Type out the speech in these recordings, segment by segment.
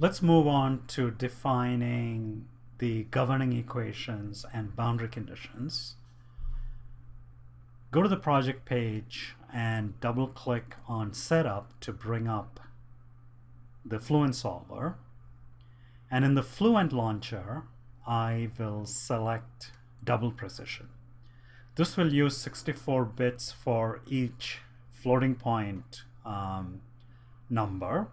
Let's move on to defining the governing equations and boundary conditions. Go to the project page and double click on Setup to bring up the Fluent Solver. And in the Fluent Launcher, I will select double precision. This will use 64 bits for each floating point number.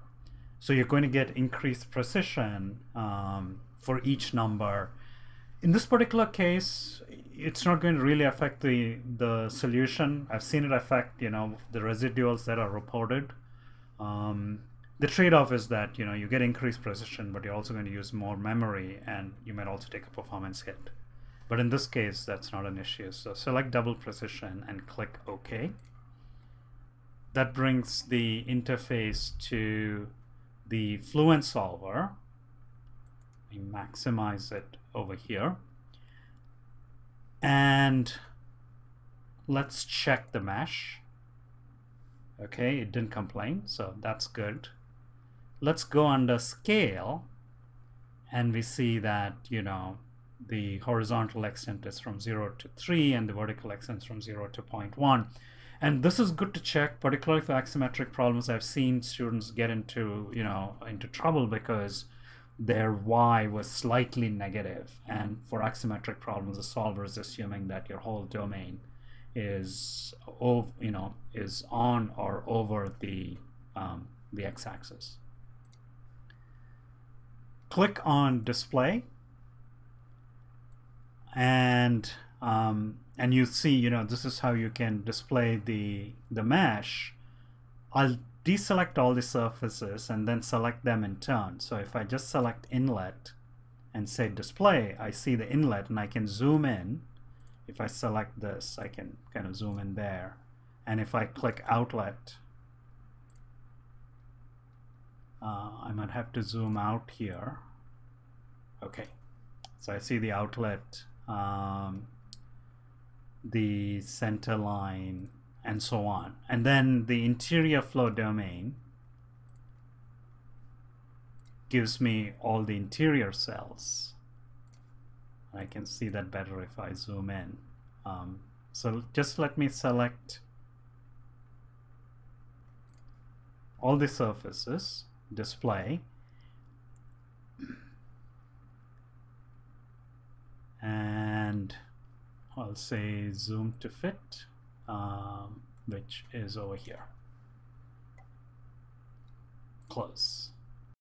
So you're going to get increased precision for each number. In this particular case, it's not going to really affect the solution. I've seen it affect, the residuals that are reported. The trade-off is that, you get increased precision, but you're also going to use more memory, and you might also take a performance hit. But in this case, that's not an issue. So select double precision and click OK. That brings the interface to the Fluent Solver. We maximize it over here. And let's check the mesh. Okay, it didn't complain, so that's good. Let's go under Scale, and we see that, the horizontal extent is from 0 to 3, and the vertical extent is from 0 to 0.1. And this is good to check, particularly for axiometric problems. I've seen students get into trouble because their y was slightly negative. And for axiometric problems, the solver is assuming that your whole domain is on or over the x-axis. Click on Display, and you see, this is how you can display the mesh. I'll deselect all the surfaces and then select them in turn. So if I just select Inlet and say Display, I see the inlet, and I can zoom in. If I select this, I can kind of zoom in there. And if I click Outlet, I might have to zoom out here. Okay, so I see the outlet, the center line, and so on. And then the interior flow domain gives me all the interior cells. I can see that better if I zoom in. So just let me select all the surfaces, display, and I'll say zoom to fit, which is over here. Close.